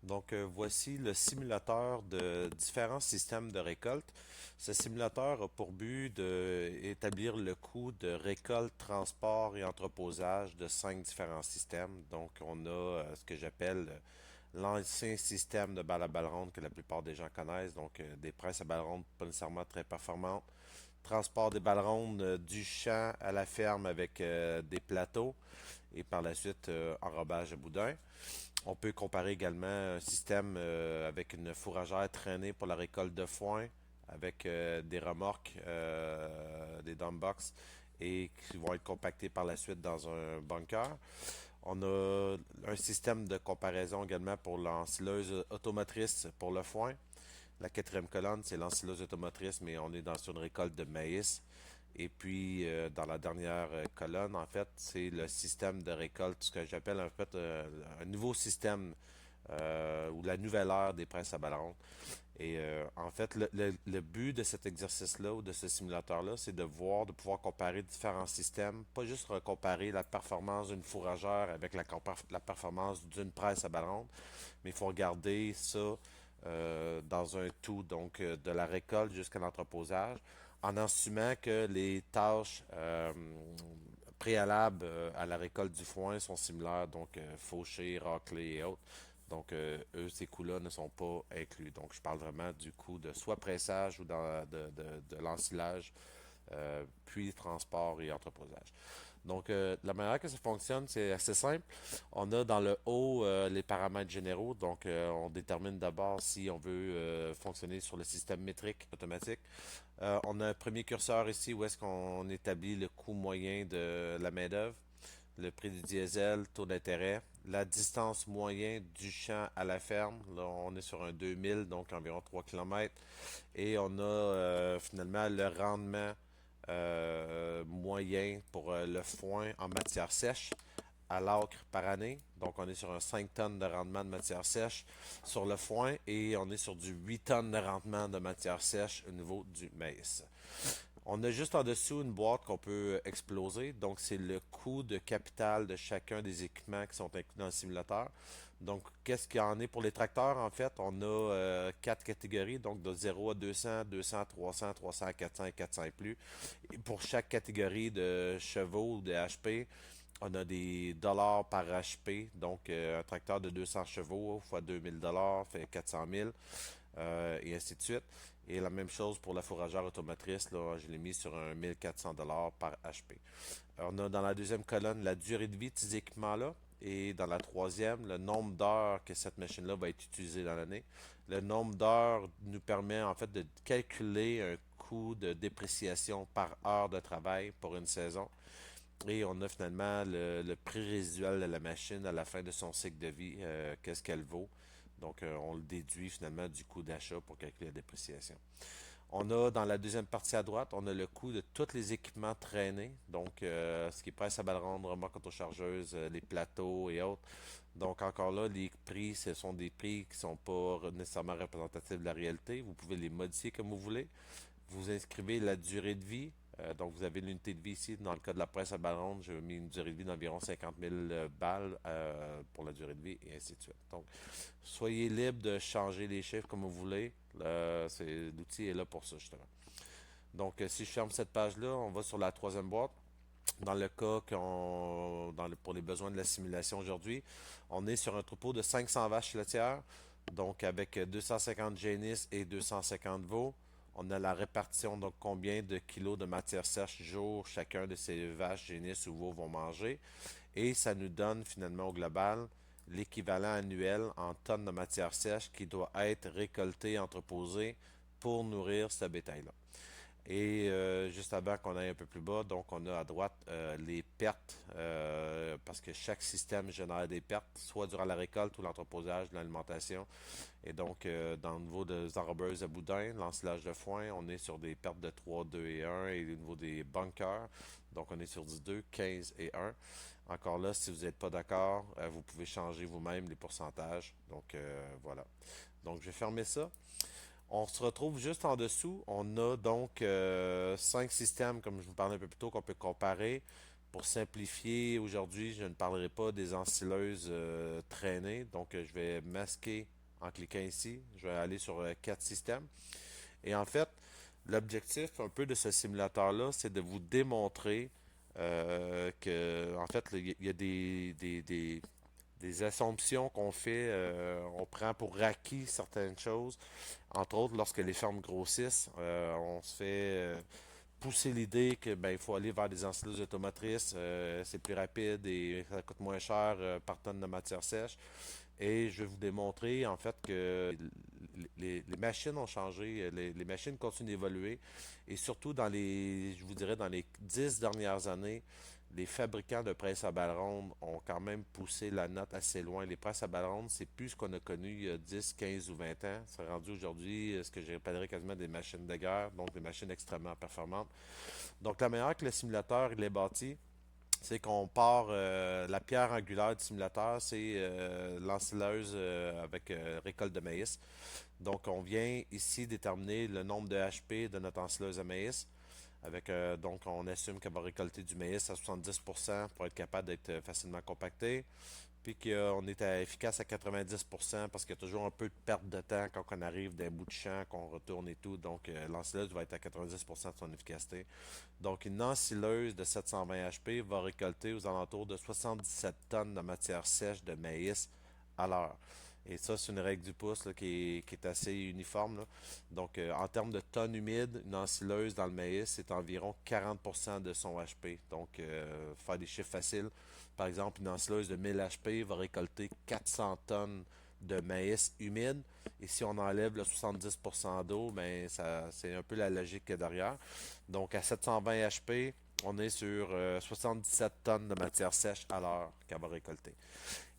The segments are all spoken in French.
Voici le simulateur de différents systèmes de récolte. Ce simulateur a pour but d'établir le coût de récolte, transport et entreposage de cinq différents systèmes. Donc on a ce que j'appelle l'ancien système de balle à balle ronde que la plupart des gens connaissent, des presses à balle ronde pas nécessairement très performantes, transport des balles rondes du champ à la ferme avec des plateaux et par la suite enrobage à boudin. On peut comparer également un système avec une fourragère traînée pour la récolte de foin, avec des remorques, des dumpbox, et qui vont être compactés par la suite dans un bunker. On a un système de comparaison également pour l'ensileuse automotrice pour le foin. La quatrième colonne, c'est l'ensileuse automotrice, mais on est sur une récolte de maïs. Et puis, dans la dernière colonne, en fait, c'est le système de récolte, ce que j'appelle en fait un nouveau système ou la nouvelle ère des presses à ballon. Et en fait, le but de cet exercice-là ou de ce simulateur-là, c'est de voir, de pouvoir comparer différents systèmes, pas juste comparer la performance d'une fourragère avec la performance d'une presse à ballon, mais il faut regarder ça dans un tout, donc de la récolte jusqu'à l'entreposage, en assumant que les tâches préalables à la récolte du foin sont similaires, donc faucher, racler et autres. Eux, ces coûts-là ne sont pas inclus. Donc, je parle vraiment du coût de soit pressage ou de l'ensilage, puis transport et entreposage. La manière que ça fonctionne, c'est assez simple. On a dans le haut les paramètres généraux. On détermine d'abord si on veut fonctionner sur le système métrique automatique. On a un premier curseur ici où est-ce qu'on établit le coût moyen de la main-d'œuvre, le prix du diesel, taux d'intérêt, la distance moyenne du champ à la ferme. Là, on est sur un 2000, donc environ 3 km. Et on a finalement le rendement moyen pour le foin en matière sèche à l'acre par année. Donc, on est sur un 5 tonnes de rendement de matière sèche sur le foin et on est sur du 8 tonnes de rendement de matière sèche au niveau du maïs. On a juste en dessous une boîte qu'on peut exploser. Donc, c'est le coût de capital de chacun des équipements qui sont inclus dans le simulateur. Donc, qu'est-ce qu'il y en est pour les tracteurs? En fait, on a quatre catégories, donc de 0 à 200, 200, 300, 300 à 400 et 400 et plus. Et pour chaque catégorie de chevaux ou de HP, on a des dollars par HP. Donc, un tracteur de 200 chevaux fois 2000 dollars fait 400 000 et ainsi de suite. Et la même chose pour la fourragère automotrice, là, je l'ai mis sur un 1400 dollars par HP. On a dans la deuxième colonne la durée de vie de ces équipements-là. Et dans la troisième, le nombre d'heures que cette machine-là va être utilisée dans l'année. Le nombre d'heures nous permet en fait de calculer un coût de dépréciation par heure de travail pour une saison. Et on a finalement le prix résiduel de la machine à la fin de son cycle de vie, qu'est-ce qu'elle vaut. On le déduit finalement du coût d'achat pour calculer la dépréciation. On a dans la deuxième partie à droite, on a le coût de tous les équipements traînés, ce qui est presse à balle ronde, remorque autochargeuse, les plateaux et autres. Donc encore là, les prix, ce sont des prix qui ne sont pas nécessairement représentatifs de la réalité. Vous pouvez les modifier comme vous voulez. Vous inscrivez la durée de vie. Donc, vous avez l'unité de vie ici. Dans le cas de la presse à balles rondes, j'ai mis une durée de vie d'environ 50 000 balles pour la durée de vie et ainsi de suite. Donc, soyez libre de changer les chiffres comme vous voulez. L'outil est là pour ça, justement. Si je ferme cette page-là, on va sur la troisième boîte. Dans le cas pour les besoins de la simulation aujourd'hui, on est sur un troupeau de 500 vaches laitières, donc avec 250 génisses et 250 veaux. On a la répartition, donc combien de kilos de matière sèche jour chacun de ces vaches, génisses ou veaux vont manger. Et ça nous donne finalement au global l'équivalent annuel en tonnes de matière sèche qui doit être récoltée, entreposée pour nourrir ce bétail-là. Et juste avant qu'on aille un peu plus bas, donc on a à droite les pertes, parce que chaque système génère des pertes, soit durant la récolte ou l'entreposage de l'alimentation. Et dans le niveau des enrobeuses à boudin, l'ensilage de foin, on est sur des pertes de 3, 2 et 1. Et au niveau des bunkers, donc on est sur du 2, 15 et 1. Encore là, si vous n'êtes pas d'accord, vous pouvez changer vous-même les pourcentages. Voilà. Donc je vais fermer ça. On se retrouve juste en dessous. On a donc cinq systèmes, comme je vous parlais un peu plus tôt, qu'on peut comparer. Pour simplifier, aujourd'hui, je ne parlerai pas des ensileuses traînées. Donc, je vais masquer en cliquant ici. Je vais aller sur 4 systèmes. Et en fait, l'objectif un peu de ce simulateur-là, c'est de vous démontrer que, en fait, il y a des assumptions qu'on fait, on prend pour acquis certaines choses. Entre autres, lorsque les fermes grossissent, on se fait pousser l'idée que ben, il faut aller vers des ensileuses automotrices, c'est plus rapide et ça coûte moins cher par tonne de matière sèche. Et je vais vous démontrer en fait que les machines ont changé, les machines continuent d'évoluer et surtout dans les, je vous dirais, dans les 10 dernières années, les fabricants de presses à balles rondes ont quand même poussé la note assez loin. Les presses à balles rondes, c'est plus ce qu'on a connu il y a 10, 15 ou 20 ans. C'est rendu aujourd'hui ce que j'appellerais quasiment des machines de guerre, donc des machines extrêmement performantes. Donc la manière que le simulateur il est bâti, c'est qu'on part, la pierre angulaire du simulateur, c'est l'ensileuse avec récolte de maïs. Donc, on vient ici déterminer le nombre de HP de notre ensileuse à maïs. Donc, on assume qu'elle va récolter du maïs à 70% pour être capable d'être facilement compacté. Puis qu'on est efficace à 90% parce qu'il y a toujours un peu de perte de temps quand on arrive d'un bout de champ, qu'on retourne et tout. Donc, l'ensileuse va être à 90% de son efficacité. Donc, une ensileuse de 720 HP va récolter aux alentours de 77 tonnes de matière sèche de maïs à l'heure. Et ça, c'est une règle du pouce là, qui est assez uniforme. Là. Donc, en termes de tonnes humides, une ensileuse dans le maïs, c'est environ 40% de son HP. Donc, faire des chiffres faciles. Par exemple, une ensileuse de 1000 HP va récolter 400 tonnes de maïs humide. Et si on enlève le 70% d'eau, ben c'est un peu la logique qu'il y a derrière. Donc, à 720 HP, on est sur 77 tonnes de matière sèche à l'heure qu'elle va récolter.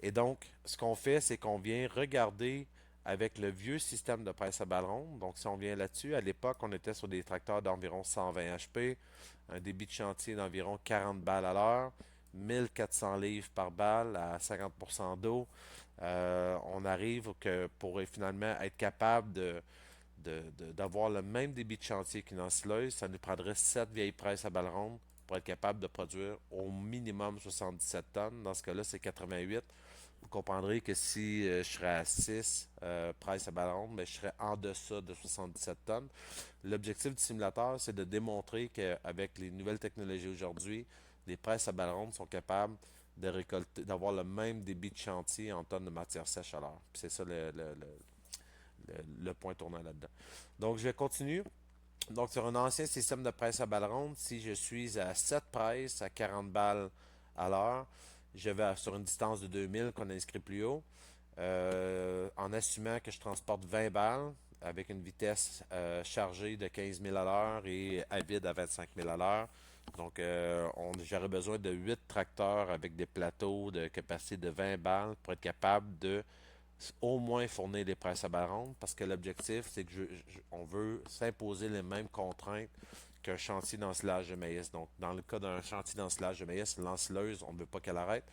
Et donc, ce qu'on fait, c'est qu'on vient regarder avec le vieux système de presse à balles rondes. Donc, si on vient là-dessus, à l'époque, on était sur des tracteurs d'environ 120 HP, un débit de chantier d'environ 40 balles à l'heure, 1400 livres par balle à 50% d'eau. On arrive que pour finalement être capable d'avoir le même débit de chantier qu'une ensileuse, ça nous prendrait 7 vieilles presses à balles rondes pour être capable de produire au minimum 77 tonnes. Dans ce cas-là, c'est 88. Vous comprendrez que si je serais à 6 presses à balles rondes, mais je serais en deçà de 77 tonnes. L'objectif du simulateur, c'est de démontrer qu'avec les nouvelles technologies aujourd'hui, les presses à balles rondes sont capables de récolter, d'avoir le même débit de chantier en tonnes de matière sèche à l'heure. C'est ça le point tournant là-dedans. Donc, je continue. Donc, sur un ancien système de presse à balles rondes, si je suis à 7 presses à 40 balles à l'heure, je vais sur une distance de 2000 qu'on a inscrit plus haut, en assumant que je transporte 20 balles avec une vitesse chargée de 15 000 à l'heure et à vide à 25 000 à l'heure. Donc, j'aurais besoin de 8 tracteurs avec des plateaux de capacité de 20 balles pour être capable de au moins fournir des presses à balles rondes parce que l'objectif, c'est que on veut s'imposer les mêmes contraintes qu'un chantier d'ensilage de maïs. Donc, dans le cas d'un chantier d'ensilage de maïs, l'ensileuse, on ne veut pas qu'elle arrête.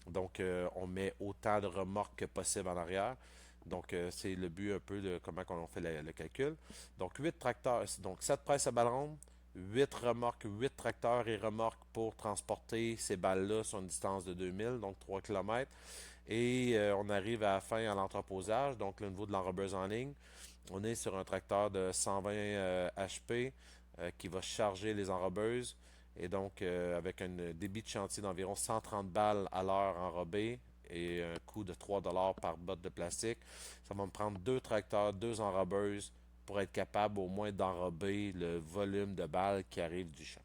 Donc, on met autant de remorques que possible en arrière. Donc, c'est le but un peu de comment on fait le calcul. Donc, 8 tracteurs, donc 7 presses à balles rondes, 8 remorques, 8 tracteurs et remorques pour transporter ces balles-là sur une distance de 2000, donc 3 km. Et on arrive à la fin à l'entreposage, donc le niveau de l'enrobeuse en ligne. On est sur un tracteur de 120 HP qui va charger les enrobeuses. Et donc, avec un débit de chantier d'environ 130 balles à l'heure enrobée et un coût de 3 par botte de plastique, ça va me prendre deux tracteurs, deux enrobeuses pour être capable au moins d'enrober le volume de balles qui arrive du champ.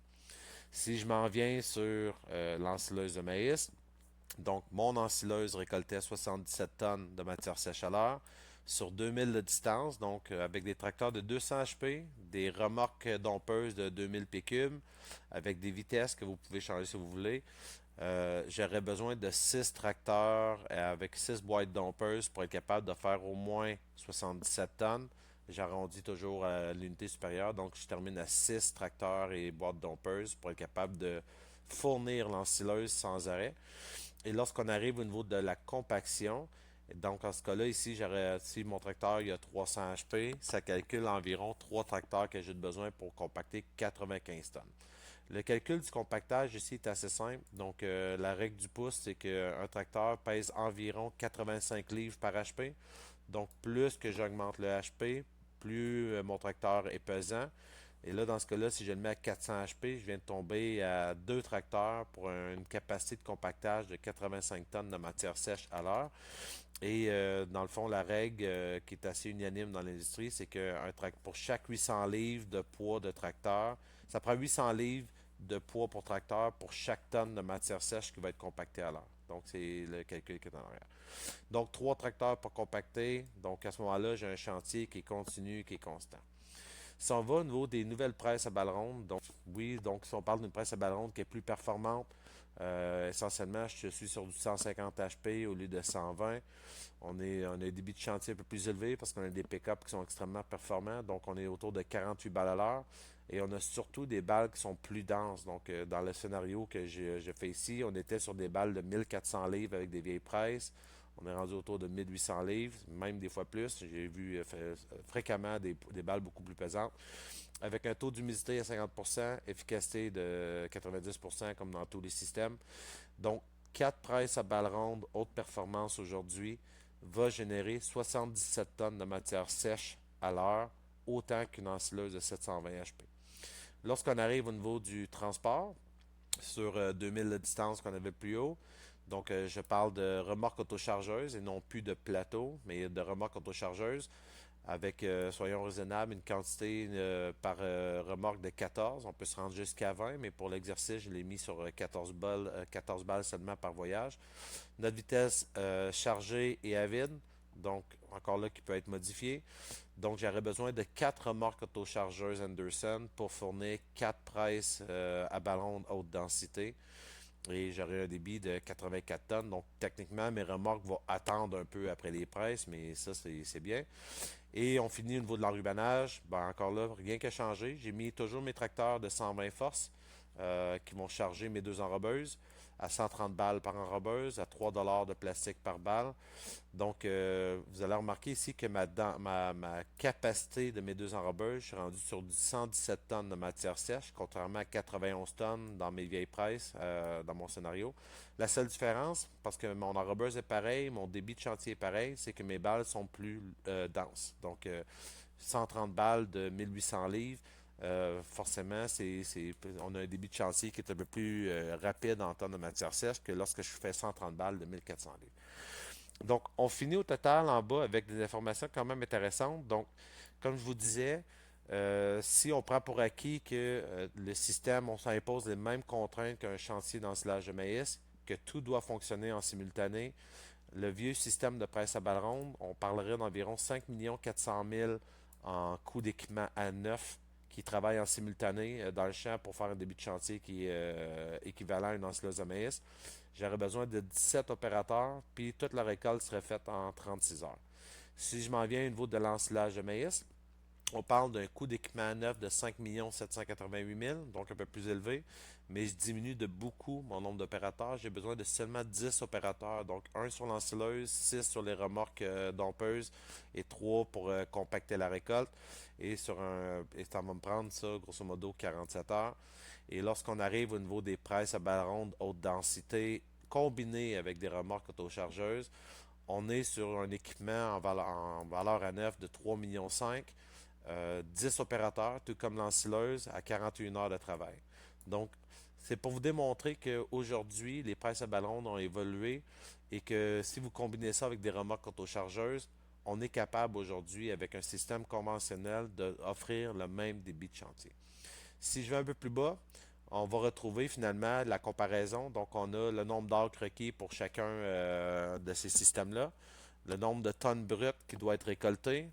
Si je m'en viens sur l'ensileuse de maïs, donc, mon ensileuse récoltait 77 tonnes de matière sèche à l'heure sur 2000 de distance, donc avec des tracteurs de 200 HP, des remorques dompeuses de 2000 p3, avec des vitesses que vous pouvez changer si vous voulez. J'aurais besoin de 6 tracteurs avec 6 boîtes dompeuses pour être capable de faire au moins 77 tonnes. J'arrondis toujours à l'unité supérieure, donc je termine à 6 tracteurs et boîtes dompeuses pour être capable de fournir l'ensileuse sans arrêt. Et lorsqu'on arrive au niveau de la compaction, donc en ce cas-là, ici, si mon tracteur il a 300 HP, ça calcule environ 3 tracteurs que j'ai besoin pour compacter 95 tonnes. Le calcul du compactage ici est assez simple. Donc, la règle du pouce, c'est qu'un tracteur pèse environ 85 livres par HP. Donc, plus que j'augmente le HP, plus mon tracteur est pesant. Et là, dans ce cas-là, si je le mets à 400 HP, je viens de tomber à deux tracteurs pour une capacité de compactage de 85 tonnes de matière sèche à l'heure. Et dans le fond, la règle qui est assez unanime dans l'industrie, c'est que pour chaque 800 livres de poids de tracteur, ça prend 800 livres de poids pour tracteur pour chaque tonne de matière sèche qui va être compactée à l'heure. Donc, c'est le calcul qui est en arrière. Donc, trois tracteurs pour compacter. Donc, à ce moment-là, j'ai un chantier qui est continu, qui est constant. Si on va au niveau des nouvelles presses à balles rondes, donc oui, donc si on parle d'une presse à balles rondes qui est plus performante, essentiellement, je suis sur du 150 HP au lieu de 120. On a un débit de chantier un peu plus élevé parce qu'on a des pick-up qui sont extrêmement performants. Donc, on est autour de 48 balles à l'heure. Et on a surtout des balles qui sont plus denses. Donc, dans le scénario que j'ai fait ici, on était sur des balles de 1400 livres avec des vieilles presses. On est rendu autour de 1800 livres, même des fois plus. J'ai vu fréquemment des balles beaucoup plus pesantes. Avec un taux d'humidité à 50%, efficacité de 90% comme dans tous les systèmes. Donc, 4 presses à balles rondes, haute performance aujourd'hui, va générer 77 tonnes de matière sèche à l'heure, autant qu'une ensileuse de 720 HP. Lorsqu'on arrive au niveau du transport, sur 2000 de distance qu'on avait plus haut, donc je parle de remorques autochargeuses et non plus de plateau, mais de remorques autochargeuses avec, soyons raisonnables, une quantité par remorque de 14. On peut se rendre jusqu'à 20, mais pour l'exercice, je l'ai mis sur 14 balles seulement par voyage. Notre vitesse chargée et à vide, donc encore là qui peut être modifiée. Donc j'aurais besoin de 4 remorques autochargeuses Anderson pour fournir 4 presses à ballon de haute densité. Et j'aurai un débit de 84 tonnes. Donc techniquement, mes remorques vont attendre un peu après les presses, mais ça c'est bien. Et on finit au niveau de l'enrubanage. Ben, encore là, rien qu'à changer. J'ai mis toujours mes tracteurs de 120 forces qui vont charger mes deux enrobeuses à 130 balles par enrobeuse, à 3 de plastique par balle. Donc, vous allez remarquer ici que ma capacité de mes deux enrobeuses, je suis rendu sur du 117 tonnes de matière sèche, contrairement à 91 tonnes dans mes vieilles presses, dans mon scénario. La seule différence, parce que mon enrobeuse est pareil, mon débit de chantier est pareil, c'est que mes balles sont plus denses. Donc, 130 balles de 1800 livres, forcément, on a un débit de chantier qui est un peu plus rapide en termes de matière sèche que lorsque je fais 130 balles de 1400 livres. Donc, on finit au total en bas avec des informations quand même intéressantes. Donc, comme je vous disais, si on prend pour acquis que le système, on s'impose les mêmes contraintes qu'un chantier d'ensilage de maïs, que tout doit fonctionner en simultané, le vieux système de presse à balles rondes, on parlerait d'environ 5 400 000 en coût d'équipement à neuf qui travaillent en simultané dans le champ pour faire un début de chantier qui est équivalent à une ensileuse de maïs. J'aurais besoin de 17 opérateurs, puis toute la récolte serait faite en 36 heures. Si je m'en viens au niveau de l'ensilage de maïs, on parle d'un coût d'équipement neuf de 5 788 000, donc un peu plus élevé, mais je diminue de beaucoup mon nombre d'opérateurs. J'ai besoin de seulement 10 opérateurs, donc un sur l'ensileuse, 6 sur les remorques dompeuses et 3 pour compacter la récolte. Et ça va me prendre ça, grosso modo, 47 heures. Et lorsqu'on arrive au niveau des presses à balles rondes haute densité, combinées avec des remorques autochargeuses, on est sur un équipement en valeur à neuf de 3,5 millions, 10 opérateurs, tout comme l'ensileuse, à 41 heures de travail. Donc, c'est pour vous démontrer qu'aujourd'hui, les presses à ballons ont évolué et que si vous combinez ça avec des remorques autochargeuses, on est capable aujourd'hui, avec un système conventionnel, d'offrir le même débit de chantier. Si je vais un peu plus bas, on va retrouver finalement la comparaison. Donc, on a le nombre d'heures requis pour chacun de ces systèmes-là, le nombre de tonnes brutes qui doit être récoltées,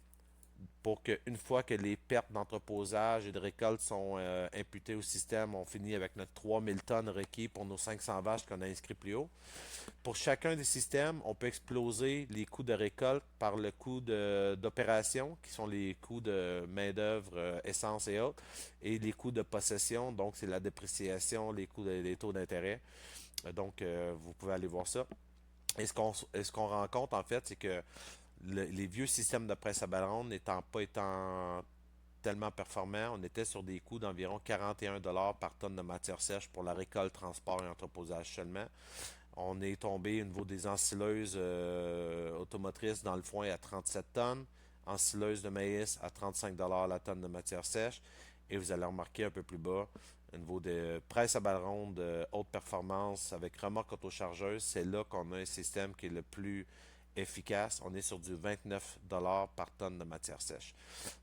pour qu'une fois que les pertes d'entreposage et de récolte sont imputées au système, on finit avec notre 3000 tonnes requis pour nos 500 vaches qu'on a inscrit plus haut. Pour chacun des systèmes, on peut exploser les coûts de récolte par le coût d'opération, qui sont les coûts de main-d'œuvre, essence et autres, et les coûts de possession, donc c'est la dépréciation, les coûts des taux d'intérêt. Donc, vous pouvez aller voir ça. Et ce qu'on rencontre, en fait, c'est que les vieux systèmes de presse à balles rondes n'étant pas étant tellement performant. On était sur des coûts d'environ 41 $ par tonne de matière sèche pour la récolte, transport et entreposage seulement. On est tombé au niveau des ensileuses automotrices dans le foin à 37 tonnes, ensileuses de maïs à 35 $ la tonne de matière sèche. Et vous allez remarquer un peu plus bas, au niveau de presse à balles rondes haute performance avec remorque autochargeuse, c'est là qu'on a un système qui est le plus efficace. On est sur du 29 $ par tonne de matière sèche.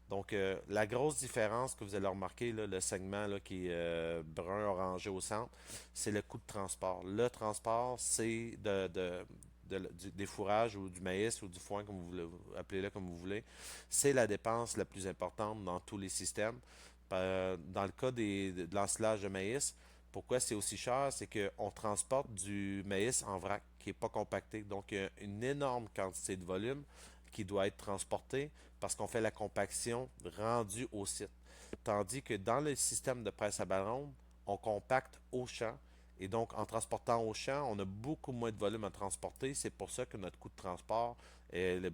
Donc, la grosse différence que vous allez remarquer, là, le segment là, qui est brun-orangé au centre, c'est le coût de transport. Le transport, c'est des fourrages ou du maïs ou du foin, comme vous voulez, appelez-le comme vous voulez. C'est la dépense la plus importante dans tous les systèmes. Dans le cas de l'ensilage de maïs, pourquoi c'est aussi cher? C'est qu'on transporte du maïs en vrac qui n'est pas compacté. Donc, il y a une énorme quantité de volume qui doit être transportée parce qu'on fait la compaction rendue au site. Tandis que dans le système de presse à balles rondes, on compacte au champ. Et donc, en transportant au champ, on a beaucoup moins de volume à transporter. C'est pour ça que notre coût de transport est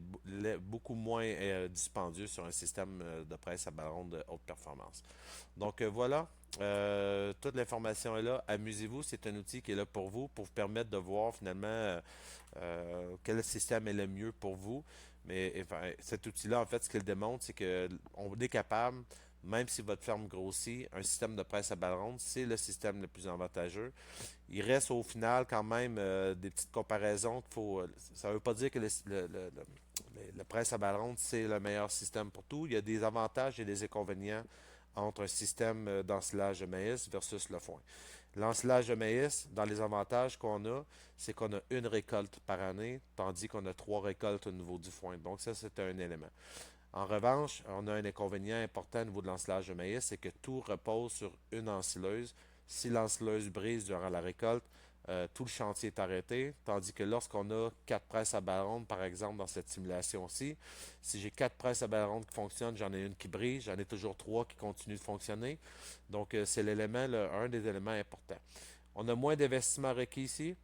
beaucoup moins dispendieux sur un système de presse à balles rondes de haute performance. Donc, voilà. Toute l'information est là. Amusez-vous, c'est un outil qui est là pour vous permettre de voir finalement quel système est le mieux pour vous. Mais enfin, cet outil-là, en fait, ce qu'il démontre, c'est que on est capable, même si votre ferme grossit, un système de presse à balles rondes, c'est le système le plus avantageux. Il reste au final quand même des petites comparaisons qu'il faut. Ça ne veut pas dire que le presse à balles rondes, c'est le meilleur système pour tout. Il y a des avantages et des inconvénients entre un système d'ensilage de maïs versus le foin. L'ensilage de maïs, dans les avantages qu'on a, c'est qu'on a une récolte par année, tandis qu'on a trois récoltes au niveau du foin. Donc ça, c'est un élément. En revanche, on a un inconvénient important au niveau de l'ensilage de maïs, c'est que tout repose sur une ensileuse. Si l'ensileuse brise durant la récolte, tout le chantier est arrêté, tandis que lorsqu'on a quatre presses à balles rondes, par exemple, dans cette simulation-ci, si j'ai quatre presses à balles rondes qui fonctionnent, j'en ai une qui brise, j'en ai toujours trois qui continuent de fonctionner. Donc, c'est l'élément, un des éléments importants. On a moins d'investissement requis ici.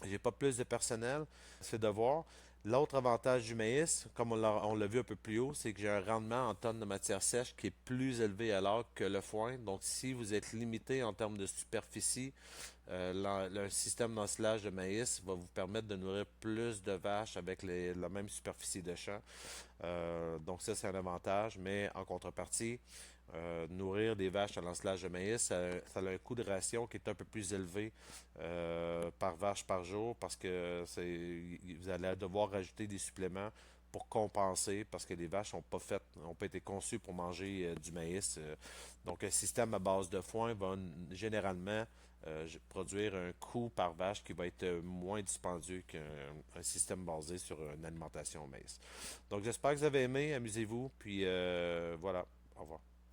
J'ai pas plus de personnel, c'est de voir. L'autre avantage du maïs, comme on l'a vu un peu plus haut, c'est que j'ai un rendement en tonnes de matière sèche qui est plus élevé alors que le foin. Donc, si vous êtes limité en termes de superficie, le système d'ensilage de maïs va vous permettre de nourrir plus de vaches avec la même superficie de champ. Donc ça, c'est un avantage, mais en contrepartie, nourrir des vaches à l'ensilage de maïs, ça a un coût de ration qui est un peu plus élevé par vache par jour parce que vous allez devoir rajouter des suppléments pour compenser parce que les vaches n'ont pas été conçues pour manger du maïs. Donc un système à base de foin va généralement produire un coût par vache qui va être moins dispendieux qu'un système basé sur une alimentation au maïs. Donc j'espère que vous avez aimé, amusez-vous, puis voilà.